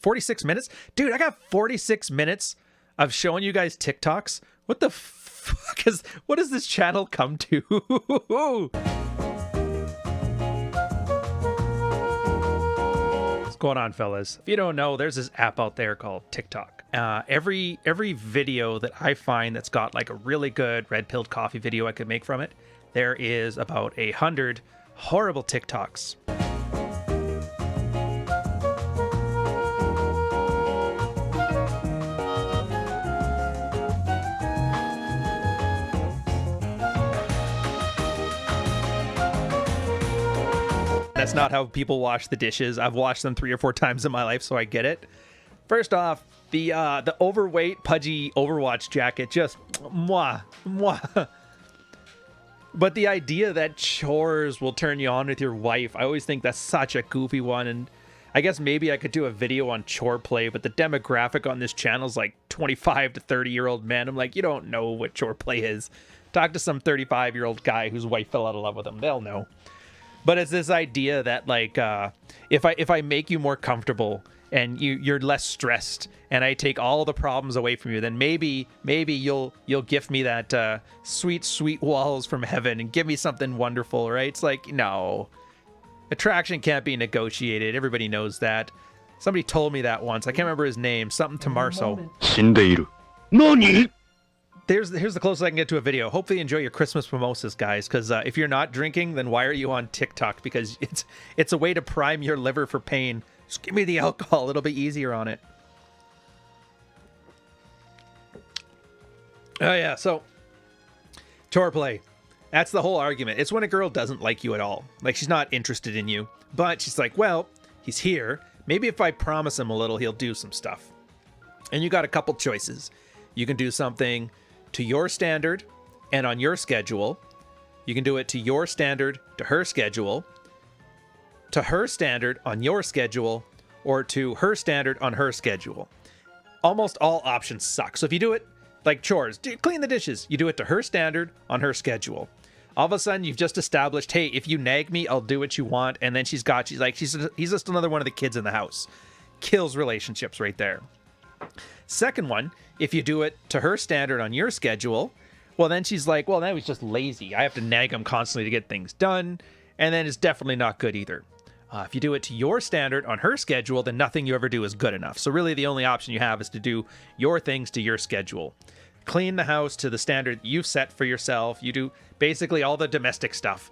46 minutes? Dude, I got 46 minutes of showing you guys TikToks. What the fuck what does this channel come to? What's going on, fellas? If you don't know, there's this app out there called TikTok. Every video that I find that's got like a really good red-pilled coffee video I could make from it, there is about 100 horrible TikToks. That's not how people wash the dishes. I've washed them 3 or 4 times in my life, so I get it. First off, the overweight, pudgy Overwatch jacket, just mwah, mwah. But the idea that chores will turn you on with your wife, I always think that's such a goofy one. And I guess maybe I could do a video on chore play, but the demographic on this channel is like 25 to 30-year-old men. I'm like, you don't know what chore play is. Talk to some 35-year-old guy whose wife fell out of love with him. They'll know. But it's this idea that like if I make you more comfortable and you're less stressed and I take all the problems away from you, then maybe you'll gift me that sweet walls from heaven and give me something wonderful, right? It's like, no. Attraction can't be negotiated. Everybody knows that. Somebody told me that once. I can't remember his name. Something Tamarso. 死んでいる。何? Here's the closest I can get to a video. Hopefully you enjoy your Christmas mimosas, guys, because if you're not drinking, then why are you on TikTok? Because it's a way to prime your liver for pain. Just give me the alcohol. It'll be easier on it. Oh, yeah. So, chore play. That's the whole argument. It's when a girl doesn't like you at all. Like, she's not interested in you. But she's like, well, he's here. Maybe if I promise him a little, he'll do some stuff. And you got a couple choices. You can do something to your standard and on your schedule. You can do it to your standard, to her schedule, to her standard on your schedule, or to her standard on her schedule. Almost all options suck. So if you do it like chores, clean the dishes, you do it to her standard on her schedule. All of a sudden you've just established, hey, if you nag me, I'll do what you want. And then he's just another one of the kids in the house. Kills relationships right there. Second one, if you do it to her standard on your schedule, well, then she's like, well, now he's just lazy. I have to nag him constantly to get things done. And then it's definitely not good either. If you do it to your standard on her schedule, then nothing you ever do is good enough. So really the only option you have is to do your things to your schedule. Clean the house to the standard you've set for yourself. You do basically all the domestic stuff.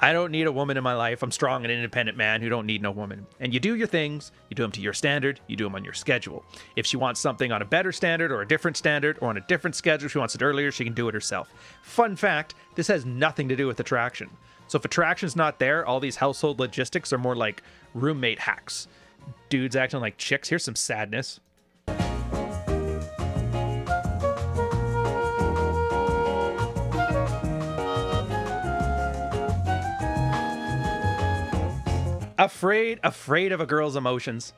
I don't need a woman in my life. I'm strong and independent man who don't need no woman. And you do your things, you do them to your standard, you do them on your schedule. If she wants something on a better standard or a different standard or on a different schedule, if she wants it earlier, she can do it herself. Fun fact, this has nothing to do with attraction. So if attraction's not there, all these household logistics are more like roommate hacks. Dudes acting like chicks. Here's some sadness. Afraid of a girl's emotions.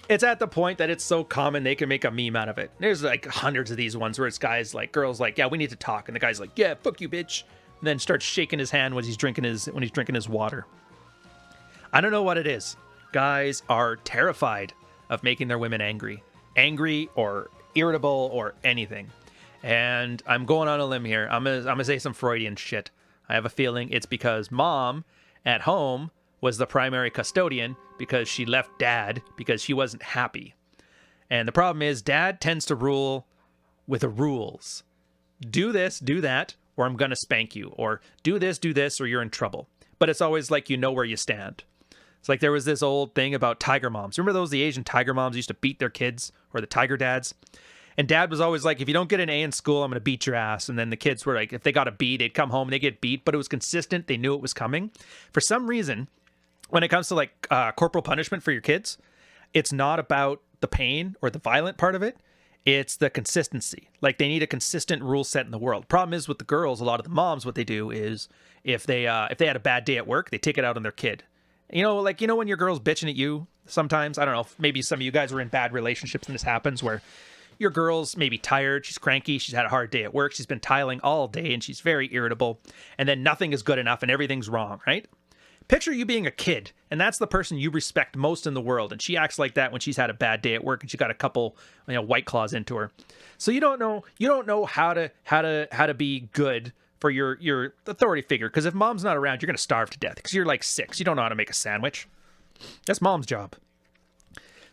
It's at the point that it's so common they can make a meme out of it. There's like hundreds of these ones where it's guys like, girls like, yeah, we need to talk, and the guy's like, yeah, fuck you, bitch, and then starts shaking his hand when he's drinking his water. I don't know what it is. Guys are terrified of making their women angry or irritable or anything. And I'm going on a limb here. I'm gonna say some Freudian shit. I have a feeling it's because mom at home was the primary custodian because she left dad because she wasn't happy. And the problem is dad tends to rule with the rules. Do this, do that, or I'm going to spank you. Or do this, or you're in trouble. But it's always like you know where you stand. It's like there was this old thing about tiger moms. Remember those, the Asian tiger moms used to beat their kids, or the tiger dads? And dad was always like, if you don't get an A in school, I'm going to beat your ass. And then the kids were like, if they got a B, they'd come home and they get beat. But it was consistent. They knew it was coming. For some reason, when it comes to like corporal punishment for your kids, it's not about the pain or the violent part of it. It's the consistency. Like they need a consistent rule set in the world. Problem is with the girls, a lot of the moms, what they do is if they had a bad day at work, they take it out on their kid. You know, like, you know, when your girl's bitching at you sometimes, I don't know, maybe some of you guys were in bad relationships and this happens where your girl's maybe tired, she's cranky, she's had a hard day at work, she's been tiling all day and she's very irritable, and then nothing is good enough and everything's wrong, right? Picture you being a kid, and that's the person you respect most in the world, and she acts like that when she's had a bad day at work and she got a couple, White Claws into her. So you don't know how to be good for your authority figure, because if mom's not around, you're going to starve to death because you're like 6. You don't know how to make a sandwich. That's mom's job.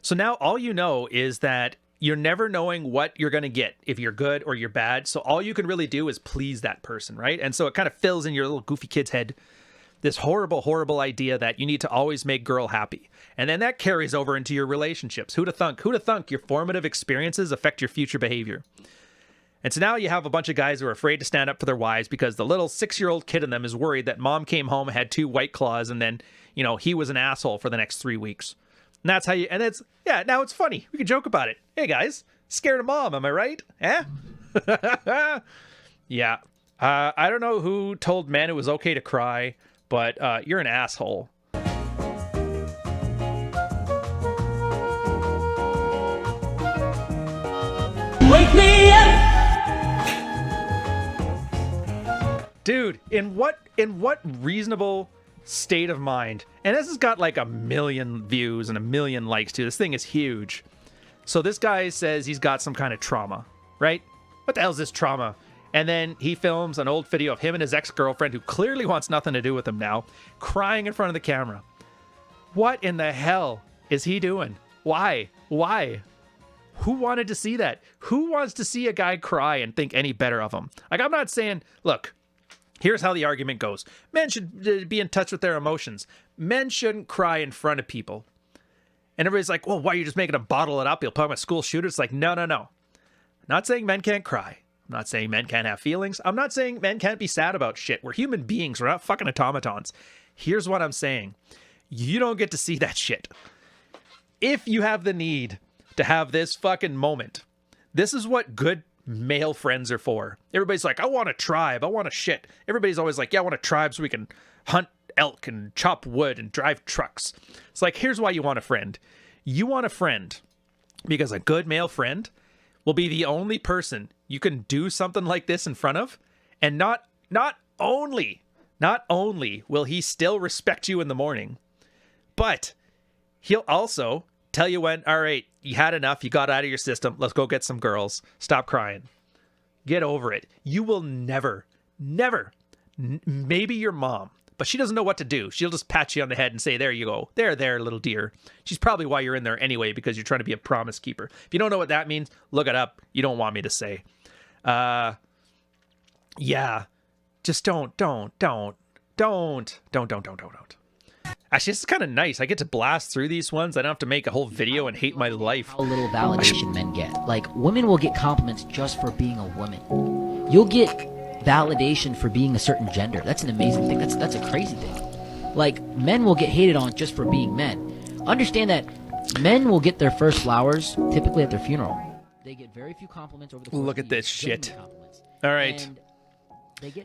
So now all you know is that you're never knowing what you're going to get, if you're good or you're bad. So all you can really do is please that person, right? And so it kind of fills in your little goofy kid's head this horrible, horrible idea that you need to always make girl happy. And then that carries over into your relationships. Who'da thunk your formative experiences affect your future behavior. And so now you have a bunch of guys who are afraid to stand up for their wives because the little 6-year-old kid in them is worried that mom came home, had 2 White Claws, and then, he was an asshole for the next 3 weeks. And that's how now it's funny. We can joke about it. Hey guys, scared of mom, am I right? Eh? Yeah. I don't know who told men it was okay to cry, but you're an asshole. Wake me up! Dude, in what reasonable state of mind? And this has got like 1 million views and 1 million likes too. This thing is huge. So this guy says he's got some kind of trauma, right? What the hell is this trauma? And then he films an old video of him and his ex-girlfriend, who clearly wants nothing to do with him now, crying in front of the camera. What in the hell is he doing? Why? Who wanted to see that? Who wants to see a guy cry and think any better of him? Like, I'm not saying, look, here's how the argument goes. Men should be in touch with their emotions. Men shouldn't cry in front of people. And everybody's like, well, why are you just making him bottle it up? He'll put him a school shooter. It's like, no. Not saying men can't cry. I'm not saying men can't have feelings. I'm not saying men can't be sad about shit. We're human beings. We're not fucking automatons. Here's what I'm saying. You don't get to see that shit. If you have the need to have this fucking moment, this is what good male friends are for. Everybody's like, I want a tribe. I want a shit. Everybody's always like, yeah, I want a tribe so we can hunt elk and chop wood and drive trucks. It's like, here's why you want a friend. You want a friend because a good male friend will be the only person you can do something like this in front of, and not only will he still respect you in the morning, but he'll also tell you when, all right, you had enough, you got out of your system, let's go get some girls, stop crying, get over it. You will never, maybe your mom, but she doesn't know what to do. She'll just pat you on the head and say, there you go. There, little dear. She's probably why you're in there anyway, because you're trying to be a promise keeper. If you don't know what that means, look it up. You don't want me to say. Yeah. Just don't. Actually, this is kind of nice. I get to blast through these ones. I don't have to make a whole video and hate my life. How little validation men get. Like, women will get compliments just for being a woman. You'll get validation for being a certain gender. That's an amazing thing. That's a crazy thing. Like, men will get hated on just for being men. Understand that men will get their first flowers typically at their funeral. They get very few compliments over the course Look of at the this year. shit. All right.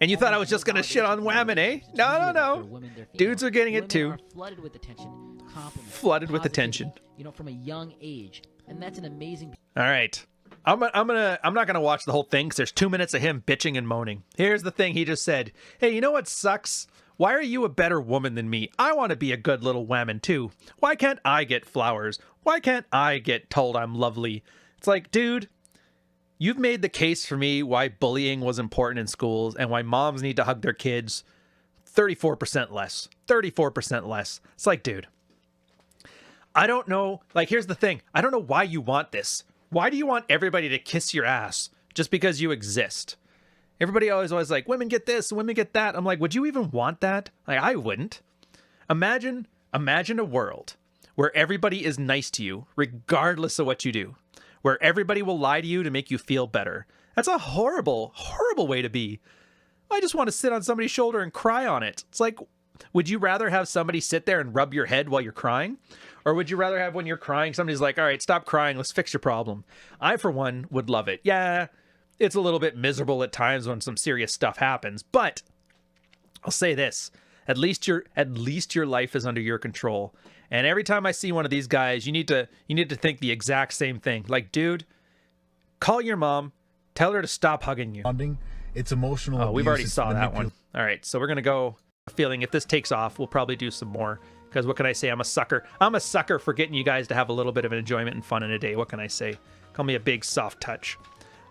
And you thought I was just gonna shit on women, eh? No. Dudes are getting it too. Flooded with attention. Compliments. Flooded with attention. From a young age. And that's an amazing... All right. I'm not gonna watch the whole thing because there's 2 minutes of him bitching and moaning. Here's the thing he just said. Hey, you know what sucks? Why are you a better woman than me? I want to be a good little woman too. Why can't I get flowers? Why can't I get told I'm lovely? It's like, dude, you've made the case for me why bullying was important in schools and why moms need to hug their kids 34% less. 34% less. It's like, dude, I don't know. Like, here's the thing. I don't know why you want this. Why do you want everybody to kiss your ass just because you exist? Everybody always like, women get this, women get that. I'm like, would you even want that? Like, I wouldn't. Imagine a world where everybody is nice to you, regardless of what you do. Where everybody will lie to you to make you feel better. That's a horrible, horrible way to be. I just want to sit on somebody's shoulder and cry on it. It's like, would you rather have somebody sit there and rub your head while you're crying? Or would you rather have when you're crying, somebody's like, all right, stop crying, let's fix your problem? I, for one, would love it. Yeah, it's a little bit miserable at times when some serious stuff happens, but I'll say this, at least your life is under your control. And every time I see one of these guys, you need to think the exact same thing. Like, dude, call your mom, tell her to stop hugging you. It's emotional. Oh, we've already saw that one. All right, so we're going to go feeling if this takes off, we'll probably do some more. Because what can I say? I'm a sucker. I'm a sucker for getting you guys to have a little bit of enjoyment and fun in a day. What can I say? Call me a big soft touch.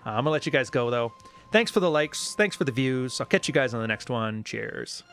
I'm going to let you guys go, though. Thanks for the likes. Thanks for the views. I'll catch you guys on the next one. Cheers.